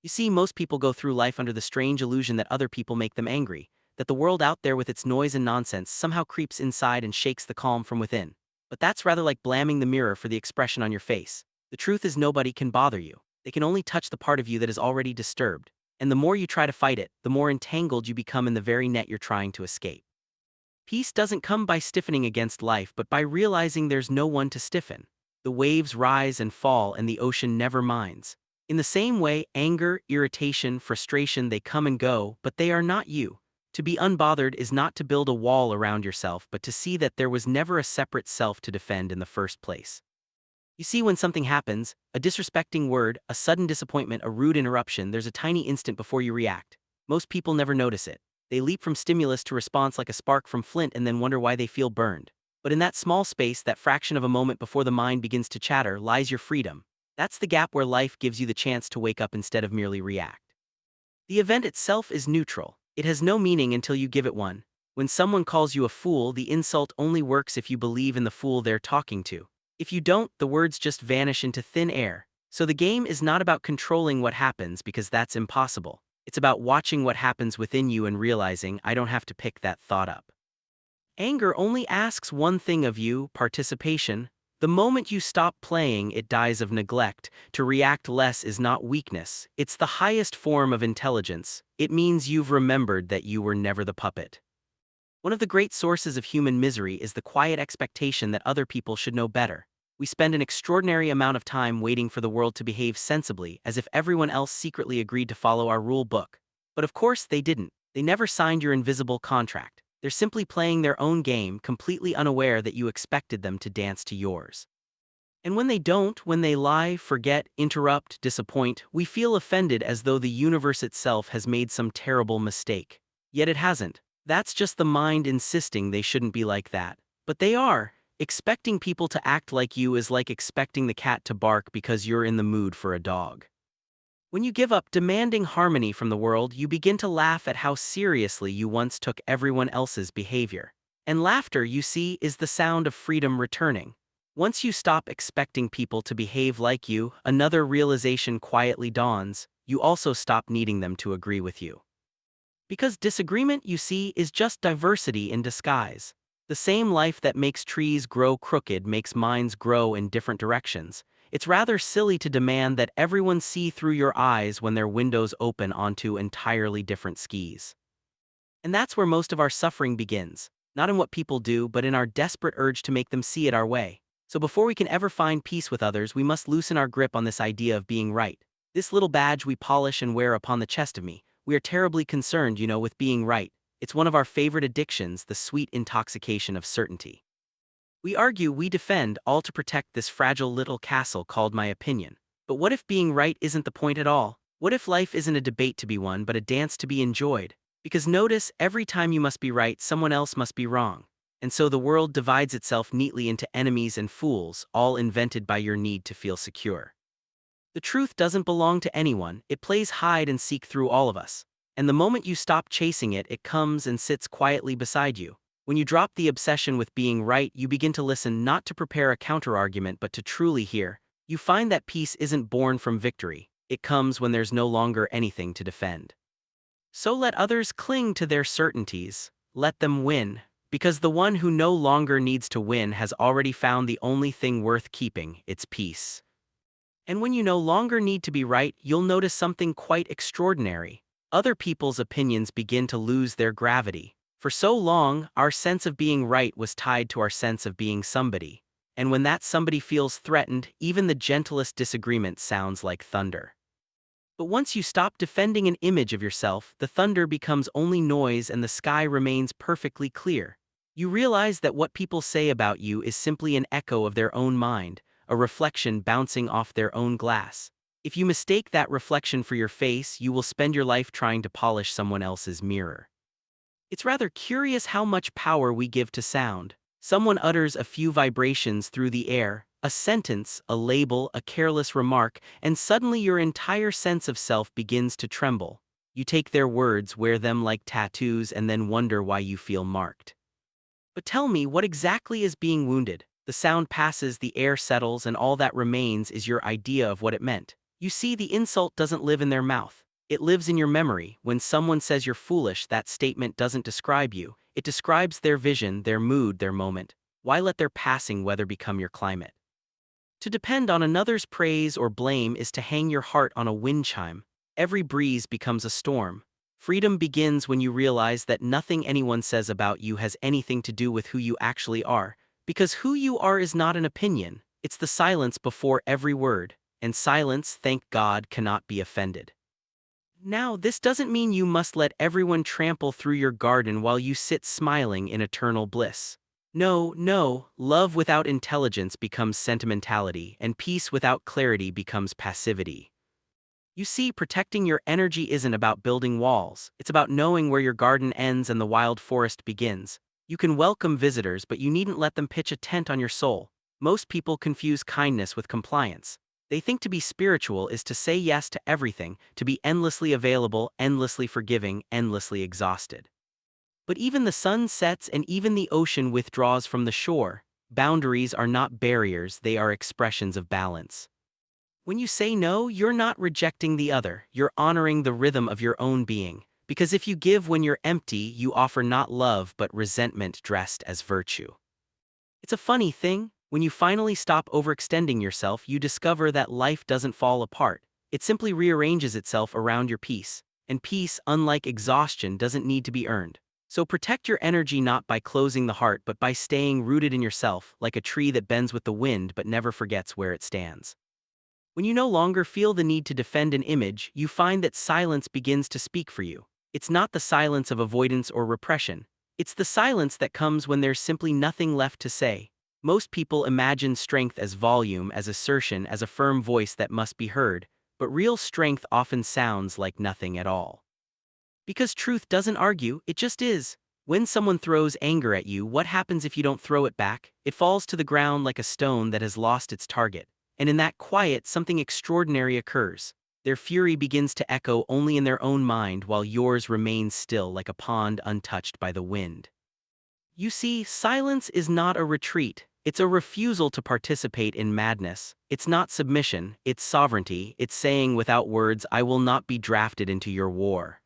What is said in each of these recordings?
You see, most people go through life under the strange illusion that other people make them angry, that the world out there with its noise and nonsense somehow creeps inside and shakes the calm from within. But that's rather like blaming the mirror for the expression on your face. The truth is nobody can bother you. They can only touch the part of you that is already disturbed. And the more you try to fight it, the more entangled you become in the very net you're trying to escape. Peace doesn't come by stiffening against life but by realizing there's no one to stiffen. The waves rise and fall and the ocean never minds. In the same way, anger, irritation, frustration, they come and go, but they are not you. To be unbothered is not to build a wall around yourself but to see that there was never a separate self to defend in the first place. You see, when something happens, a disrespecting word, a sudden disappointment, a rude interruption, there's a tiny instant before you react. Most people never notice it. They leap from stimulus to response like a spark from flint and then wonder why they feel burned. But in that small space, that fraction of a moment before the mind begins to chatter, lies your freedom. That's the gap where life gives you the chance to wake up instead of merely react. The event itself is neutral. It has no meaning until you give it one. When someone calls you a fool, the insult only works if you believe in the fool they're talking to. If you don't, the words just vanish into thin air. So the game is not about controlling what happens because that's impossible. It's about watching what happens within you and realizing I don't have to pick that thought up. Anger only asks one thing of you: participation. The moment you stop playing, it dies of neglect. To react less is not weakness, it's the highest form of intelligence. It means you've remembered that you were never the puppet. One of the great sources of human misery is the quiet expectation that other people should know better. We spend an extraordinary amount of time waiting for the world to behave sensibly, as if everyone else secretly agreed to follow our rule book. But of course they didn't. They never signed your invisible contract. They're simply playing their own game, completely unaware that you expected them to dance to yours. And when they don't, when they lie, forget, interrupt, disappoint, we feel offended as though the universe itself has made some terrible mistake. Yet it hasn't. That's just the mind insisting they shouldn't be like that. But they are. Expecting people to act like you is like expecting the cat to bark because you're in the mood for a dog. When you give up demanding harmony from the world, you begin to laugh at how seriously you once took everyone else's behavior. And laughter, you see, is the sound of freedom returning. Once you stop expecting people to behave like you, another realization quietly dawns: you also stop needing them to agree with you. Because disagreement, you see, is just diversity in disguise. The same life that makes trees grow crooked makes minds grow in different directions. It's rather silly to demand that everyone see through your eyes when their windows open onto entirely different skis. And that's where most of our suffering begins, not in what people do, but in our desperate urge to make them see it our way. So before we can ever find peace with others, we must loosen our grip on this idea of being right. This little badge we polish and wear upon the chest of me. We are terribly concerned, with being right. It's one of our favorite addictions, the sweet intoxication of certainty. We argue, we defend, all to protect this fragile little castle called my opinion. But what if being right isn't the point at all? What if life isn't a debate to be won, but a dance to be enjoyed? Because notice, every time you must be right, someone else must be wrong. And so the world divides itself neatly into enemies and fools, all invented by your need to feel secure. The truth doesn't belong to anyone, it plays hide and seek through all of us. And the moment you stop chasing it, it comes and sits quietly beside you. When you drop the obsession with being right, you begin to listen, not to prepare a counterargument but to truly hear. You find that peace isn't born from victory, it comes when there's no longer anything to defend. So let others cling to their certainties, let them win, because the one who no longer needs to win has already found the only thing worth keeping: its peace. And when you no longer need to be right, you'll notice something quite extraordinary. Other people's opinions begin to lose their gravity. For so long, our sense of being right was tied to our sense of being somebody. And when that somebody feels threatened, even the gentlest disagreement sounds like thunder. But once you stop defending an image of yourself, the thunder becomes only noise and the sky remains perfectly clear. You realize that what people say about you is simply an echo of their own mind, a reflection bouncing off their own glass. If you mistake that reflection for your face, you will spend your life trying to polish someone else's mirror. It's rather curious how much power we give to sound. Someone utters a few vibrations through the air, a sentence, a label, a careless remark, and suddenly your entire sense of self begins to tremble. You take their words, wear them like tattoos, and then wonder why you feel marked. But tell me, what exactly is being wounded? The sound passes, the air settles, and all that remains is your idea of what it meant. You see, the insult doesn't live in their mouth. It lives in your memory. When someone says you're foolish, that statement doesn't describe you. It describes their vision, their mood, their moment. Why let their passing weather become your climate? To depend on another's praise or blame is to hang your heart on a wind chime. Every breeze becomes a storm. Freedom begins when you realize that nothing anyone says about you has anything to do with who you actually are, because who you are is not an opinion, it's the silence before every word, and silence, thank God, cannot be offended. Now, this doesn't mean you must let everyone trample through your garden while you sit smiling in eternal bliss. No, no, love without intelligence becomes sentimentality, and peace without clarity becomes passivity. You see, protecting your energy isn't about building walls, it's about knowing where your garden ends and the wild forest begins. You can welcome visitors, but you needn't let them pitch a tent on your soul. Most people confuse kindness with compliance. They think to be spiritual is to say yes to everything, to be endlessly available, endlessly forgiving, endlessly exhausted. But even the sun sets and even the ocean withdraws from the shore. Boundaries are not barriers, they are expressions of balance. When you say no, you're not rejecting the other, you're honoring the rhythm of your own being. Because if you give when you're empty, you offer not love but resentment dressed as virtue. It's a funny thing, when you finally stop overextending yourself, you discover that life doesn't fall apart. It simply rearranges itself around your peace. And peace, unlike exhaustion, doesn't need to be earned. So protect your energy not by closing the heart but by staying rooted in yourself, like a tree that bends with the wind but never forgets where it stands. When you no longer feel the need to defend an image, you find that silence begins to speak for you. It's not the silence of avoidance or repression. It's the silence that comes when there's simply nothing left to say. Most people imagine strength as volume, as assertion, as a firm voice that must be heard, but real strength often sounds like nothing at all. Because truth doesn't argue, it just is. When someone throws anger at you, what happens if you don't throw it back? It falls to the ground like a stone that has lost its target. And in that quiet, something extraordinary occurs. Their fury begins to echo only in their own mind while yours remains still like a pond untouched by the wind. You see, silence is not a retreat. It's a refusal to participate in madness. It's not submission, it's sovereignty. It's saying without words, I will not be drafted into your war.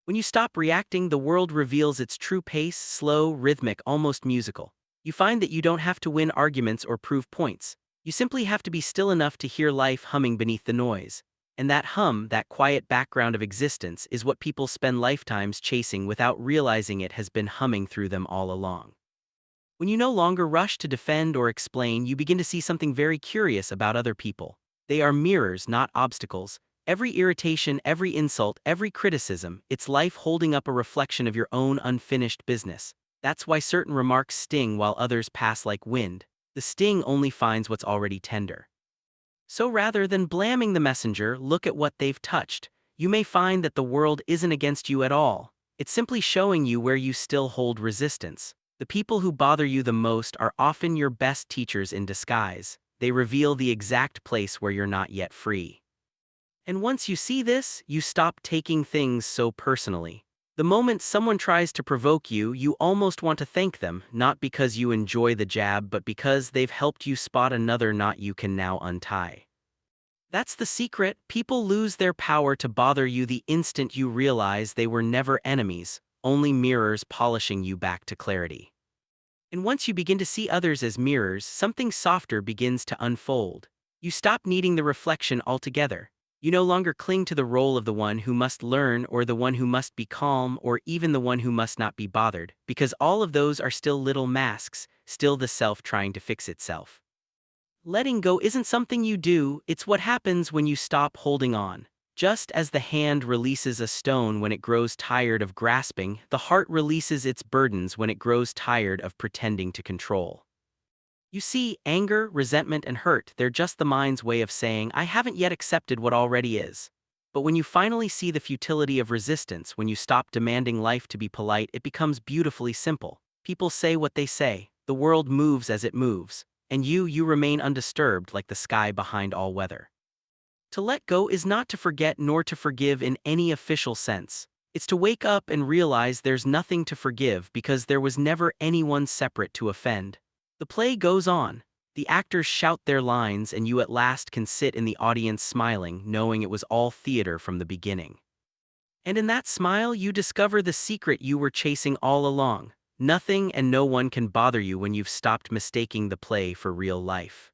When you stop reacting, the world reveals its true pace, slow, rhythmic, almost musical. You find that you don't have to win arguments or prove points. You simply have to be still enough to hear life humming beneath the noise. And that hum, that quiet background of existence, is what people spend lifetimes chasing without realizing it has been humming through them all along. When you no longer rush to defend or explain, you begin to see something very curious about other people. They are mirrors, not obstacles. Every irritation, every insult, every criticism, it's life holding up a reflection of your own unfinished business. That's why certain remarks sting while others pass like wind. The sting only finds what's already tender. So rather than blaming the messenger, look at what they've touched. You may find that the world isn't against you at all. It's simply showing you where you still hold resistance. The people who bother you the most are often your best teachers in disguise. They reveal the exact place where you're not yet free. And once you see this, you stop taking things so personally. The moment someone tries to provoke you, you almost want to thank them, not because you enjoy the jab but because they've helped you spot another knot you can now untie. That's the secret. People lose their power to bother you the instant you realize they were never enemies, only mirrors polishing you back to clarity. And once you begin to see others as mirrors, something softer begins to unfold. You stop needing the reflection altogether. You no longer cling to the role of the one who must learn or the one who must be calm or even the one who must not be bothered, because all of those are still little masks, still the self trying to fix itself. Letting go isn't something you do, it's what happens when you stop holding on. Just as the hand releases a stone when it grows tired of grasping, the heart releases its burdens when it grows tired of pretending to control. You see, anger, resentment, and hurt, they're just the mind's way of saying, I haven't yet accepted what already is. But when you finally see the futility of resistance, when you stop demanding life to be polite, it becomes beautifully simple. People say what they say, the world moves as it moves, and you remain undisturbed like the sky behind all weather. To let go is not to forget nor to forgive in any official sense. It's to wake up and realize there's nothing to forgive because there was never anyone separate to offend. The play goes on. The actors shout their lines, and you at last can sit in the audience smiling, knowing it was all theater from the beginning. And in that smile, you discover the secret you were chasing all along. Nothing and no one can bother you when you've stopped mistaking the play for real life.